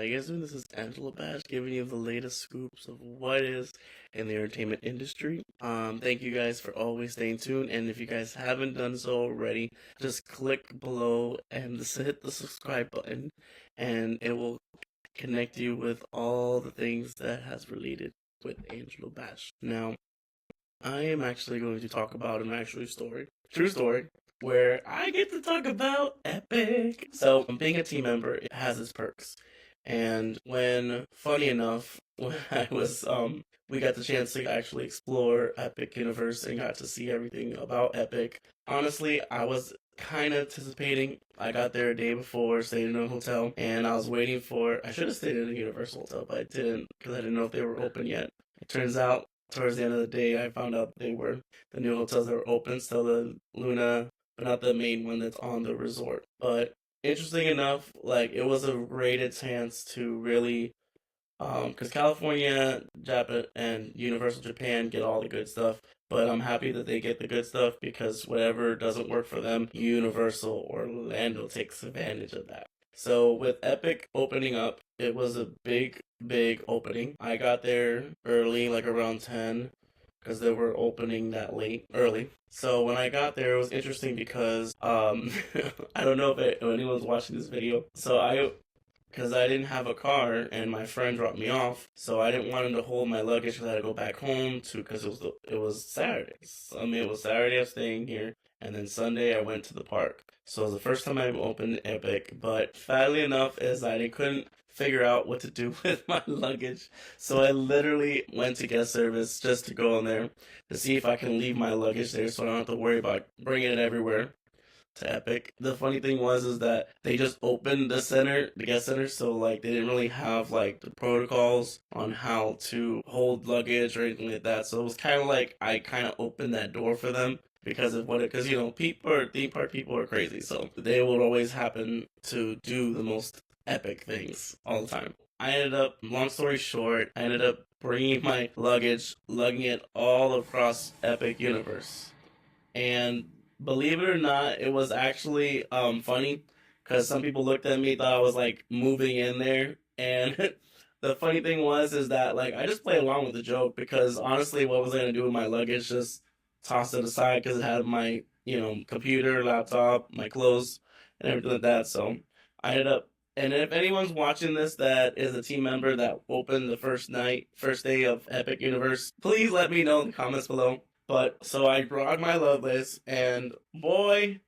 you guys doing? This is Angela Bash giving you the latest scoops of what is in the entertainment industry. Thank you guys for always staying tuned, and if you guys haven't done so already, just click below and just hit the subscribe button, and it will connect you with all the things that has related with Angela Bash. Now, I am actually going to talk about an actual story, true story, where I get to talk about Epic. So, being a team member, it has its perks. And funny enough, when we got the chance to actually explore Epic Universe and got to see everything about Epic. Honestly, I was kind of anticipating. I got there a day before, stayed in a hotel, and I was waiting for. I should have stayed in a Universal hotel, but I didn't because I didn't know if they were open yet. It turns out towards the end of the day, I found out they were the new hotels that were open, still the Luna, but not the main one that's on the resort. But interesting enough, like it was a great chance to really, because California, Japan, and Universal Japan get all the good stuff. But I'm happy that they get the good stuff because whatever doesn't work for them, Universal Orlando takes advantage of that. So with Epic opening up, it was a big opening. I got there early, like around 10, because they were opening that early. So when I got there, it was interesting because I don't know if anyone's watching this video. Because I didn't have a car and my friend dropped me off, so I didn't want him to hold my luggage because I had to go back home because it was Saturday. I mean, it was Saturday I was staying here, and then Sunday I went to the park. So it was the first time I opened Epic, but sadly enough is I couldn't figure out what to do with my luggage, so I literally went to guest service just to go in there to see if I can leave my luggage there so I don't have to worry about bringing it everywhere to Epic. The funny thing is that they just opened the guest center, so like they didn't really have like the protocols on how to hold luggage or anything like that. So it was kind of like I kind of opened that door for them because theme park people are crazy, so they will always happen to do the most epic things all the time. Long story short, I ended up bringing my luggage, lugging it all across Epic Universe. And believe it or not, it was actually funny because some people looked at me, thought I was like moving in there, and the funny thing is that like I just played along with the joke because honestly, what was I gonna do with my luggage? Just toss it aside because it had my computer, laptop, my clothes, and everything like that. So I ended up. And if anyone's watching this that is a team member that opened the first day of Epic Universe, please let me know in the comments below. But so I brought my Lovelace, and boy,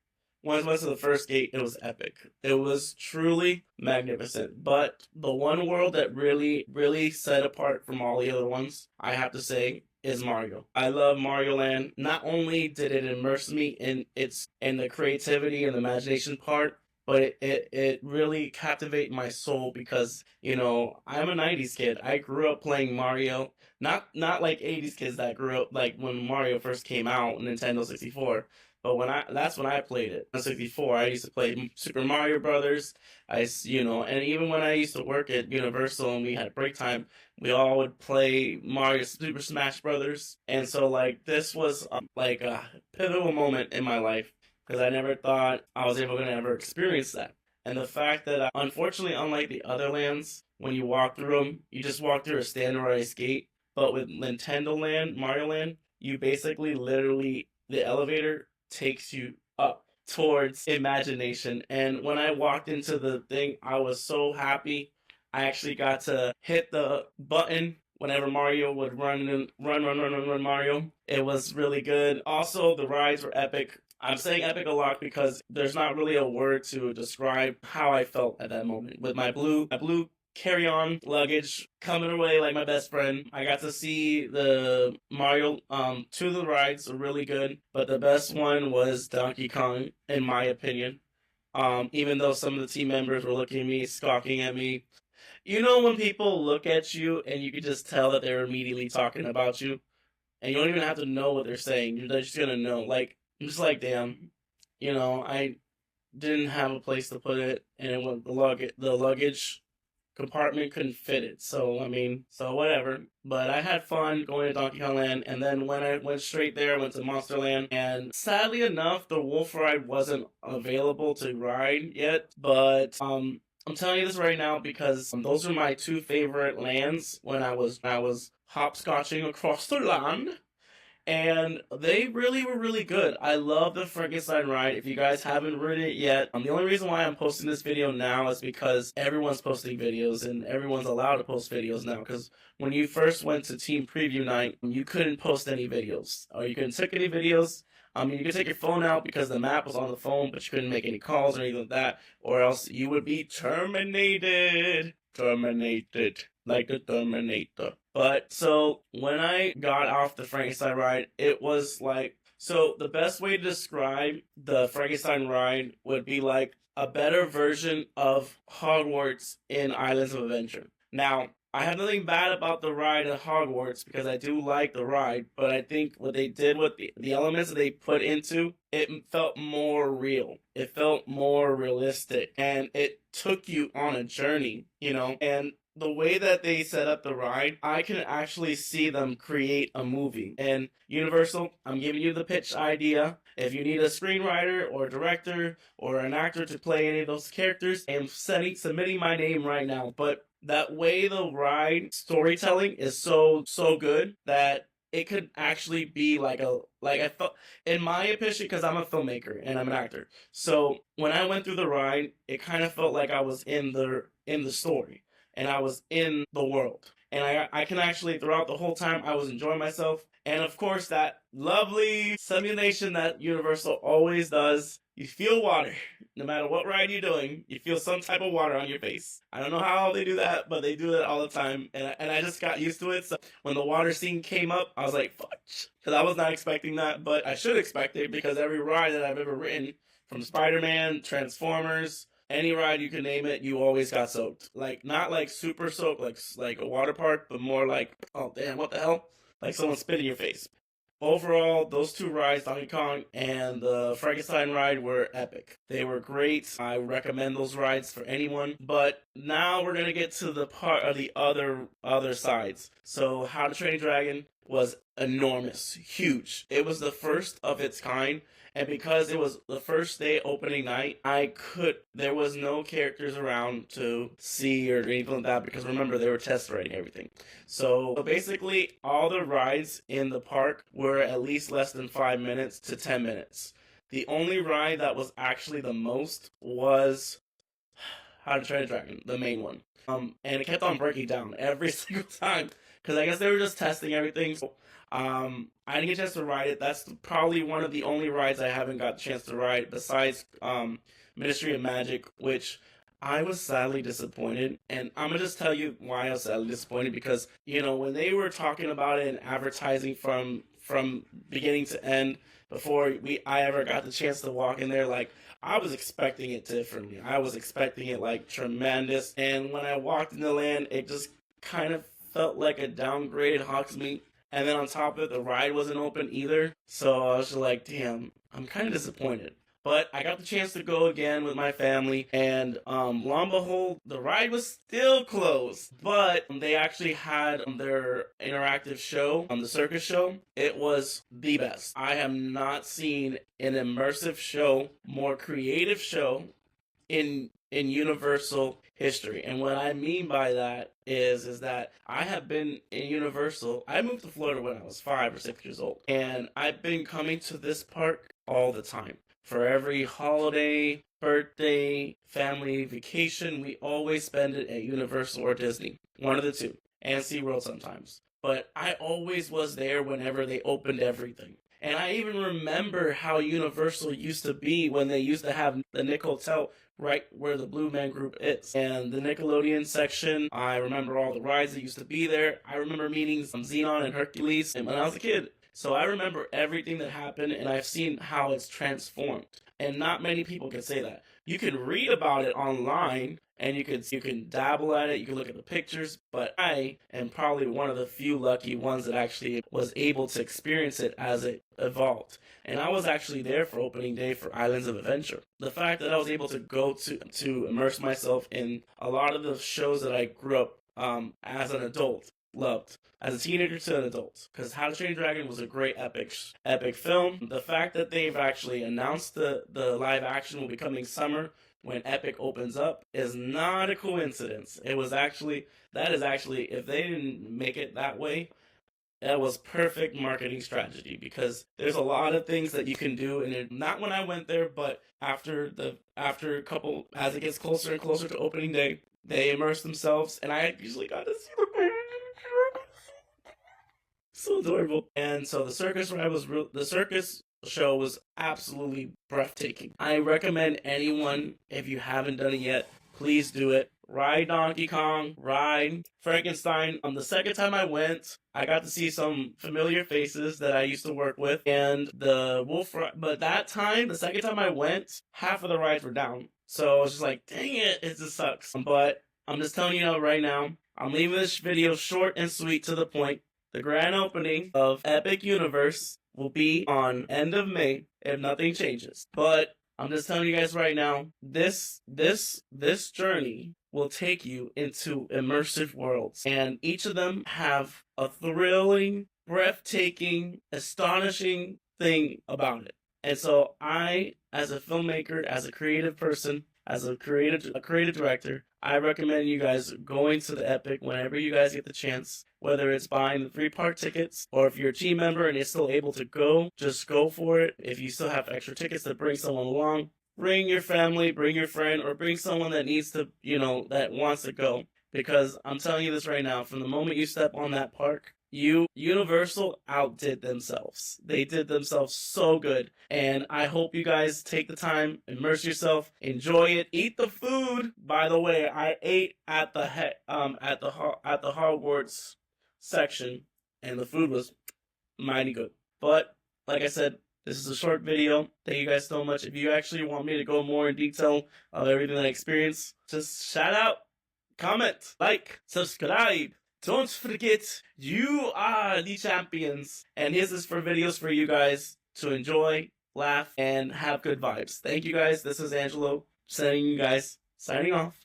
once I went to the first gate, it was epic. It was truly magnificent. But the one world that really set apart from all the other ones, I have to say, is Mario. I love Mario Land. Not only did it immerse me in the creativity and the imagination part, but it really captivated my soul because I'm a 90s kid. I grew up playing Mario, not like 80s kids that grew up like when Mario first came out, Nintendo 64. But that's when I played it. On 64, I used to play Super Mario Brothers. And even when I used to work at Universal and we had break time, we all would play Mario Super Smash Brothers. And so like this was like a pivotal moment in my life because I never thought I was able to ever experience that. And the fact that, unfortunately, unlike the other lands, when you walk through them, you just walk through a standardized gate. But with Nintendo Land, Mario Land, you basically literally, the elevator takes you up towards imagination. And when I walked into the thing, I was so happy. I actually got to hit the button whenever Mario would run Mario. It was really good. Also, the rides were epic. I'm saying epic a lot because there's not really a word to describe how I felt at that moment. With my blue carry-on luggage coming away like my best friend. I got to see the Mario, two of the rides were really good, but the best one was Donkey Kong, in my opinion. Even though some of the team members were looking at me, scoffing at me. You know when people look at you and you can just tell that they're immediately talking about you, and you don't even have to know what they're saying. You're just gonna know. Like, I'm just like, damn, I didn't have a place to put it, and the luggage compartment couldn't fit it. So, so whatever. But I had fun going to Donkey Kong Land, and then when I went straight there, I went to Monster Land, and sadly enough, the Wolf Ride wasn't available to ride yet, but I'm telling you this right now because those are my two favorite lands when I was hopscotching across the land. And they really were really good. I love the Frankenstein ride. If you guys haven't ridden it yet, the only reason why I'm posting this video now is because everyone's posting videos and everyone's allowed to post videos now. Because when you first went to Team Preview Night, you couldn't post any videos or you couldn't take any videos. You could take your phone out because the map was on the phone, but you couldn't make any calls or anything like that, or else you would be terminated. Terminated. Like the Terminator. But so when I got off the Frankenstein ride, it was like, so the best way to describe the Frankenstein ride would be like a better version of Hogwarts in Islands of Adventure. Now, I have nothing bad about the ride at Hogwarts because I do like the ride, but I think what they did with the elements that they put into it felt more real. It felt more realistic, and it took you on a journey, you know, and the way that they set up the ride, I can actually see them create a movie. And Universal, I'm giving you the pitch idea. If you need a screenwriter or a director or an actor to play any of those characters, I'm submitting my name right now. But that way the ride storytelling is so good that it could actually be like I felt, in my opinion, because I'm a filmmaker and I'm an actor. So when I went through the ride, it kind of felt like I was in the story and I was in the world. And I can actually, throughout the whole time, I was enjoying myself. And of course, that lovely simulation that Universal always does, you feel water. No matter what ride you're doing, you feel some type of water on your face. I don't know how they do that, but they do that all the time. And I just got used to it. So when the water scene came up, I was like, fudge. Because I was not expecting that, but I should expect it because every ride that I've ever ridden, from Spider-Man, Transformers, any ride you can name it, you always got soaked. Like, not like super soaked, like a water park, but more like, oh damn, what the hell? Like someone spit in your face. Overall, those two rides, Donkey Kong and the Frankenstein ride, were epic. They were great. I recommend those rides for anyone. But now we're gonna get to the part of the other sides. So, How to Train Your Dragon was enormous, huge. It was the first of its kind. And because it was the first day opening night, there was no characters around to see or anything like that because remember, they were test riding everything. So basically, all the rides in the park were at least less than 5 minutes to 10 minutes. The only ride that was actually the most was How to Train a Dragon, the main one. And it kept on breaking down every single time because I guess they were just testing everything. So, I didn't get a chance to ride it. That's probably one of the only rides I haven't got the chance to ride besides Ministry of Magic, which I was sadly disappointed. And I'm going to just tell you why I was sadly disappointed because, you know, when they were talking about it and advertising from beginning to end before I ever got the chance to walk in there, like, I was expecting it differently. I was expecting it, like, tremendous. And when I walked in the land, it just kind of felt like a downgraded Hogsmeade. And then on top of it, the ride wasn't open either. So I was just like, damn, I'm kind of disappointed. But I got the chance to go again with my family. And lo and behold, the ride was still closed. But they actually had their interactive show, the circus show. It was the best. I have not seen an immersive show, more creative show in Universal history. And what I mean by that is that I have been in Universal. I moved to Florida when I was 5 or 6 years old. And I've been coming to this park all the time. For every holiday, birthday, family vacation, we always spend it at Universal or Disney. One of the two. And SeaWorld sometimes. But I always was there whenever they opened everything. And I even remember how Universal used to be when they used to have the Nick Hotel right where the Blue Man Group is. And the Nickelodeon section, I remember all the rides that used to be there. I remember meeting Xenon and Hercules when I was a kid. So I remember everything that happened, and I've seen how it's transformed. And not many people can say that. You can read about it online, and you can dabble at it, you can look at the pictures, but I am probably one of the few lucky ones that actually was able to experience it as it evolved. And I was actually there for opening day for Islands of Adventure. The fact that I was able to go to immerse myself in a lot of the shows that I grew up as an adult loved. As a teenager to an adult. Because How to Train Your Dragon was a great epic film. The fact that they've actually announced the live action will be coming summer when Epic opens up is not a coincidence. That is actually, if they didn't make it that way, that was perfect marketing strategy, because there's a lot of things that you can do, and not when I went there, but after a couple, as it gets closer and closer to opening day, they immerse themselves, and I usually got to see the baby. So adorable. And so the circus show was absolutely breathtaking. I recommend anyone, if you haven't done it yet, please do it. Ride Donkey Kong, ride Frankenstein. The second time I went, I got to see some familiar faces that I used to work with, and the wolf. But that time, the second time I went, half of the rides were down. So I was just like, dang it, it just sucks. But I'm just telling you right now, I'm leaving this video short and sweet to the point. The grand opening of Epic Universe will be on end of May if nothing changes. But I'm just telling you guys right now, this journey will take you into immersive worlds, and each of them have a thrilling, breathtaking, astonishing thing about it. And so I, as a filmmaker, as a creative person, as a creative director, I recommend you guys going to the Epic whenever you guys get the chance, whether it's buying the 3-part tickets, or if you're a team member and you're still able to go, just go for it. If you still have extra tickets to bring someone along, bring your family, bring your friend, or bring someone that needs to, that wants to go. Because I'm telling you this right now, from the moment you step on that park, Universal outdid themselves. They did themselves so good. And I hope you guys take the time, immerse yourself, enjoy it, eat the food. By the way, I ate at the Hogwarts section, and the food was mighty good. But like I said, this is a short video. Thank you guys so much. If you actually want me to go more in detail of everything that I experienced, just shout out, comment, like, subscribe. Don't forget, you are the champions. And here's this for videos for you guys to enjoy, laugh, and have good vibes. Thank you guys. This is Angelo signing off.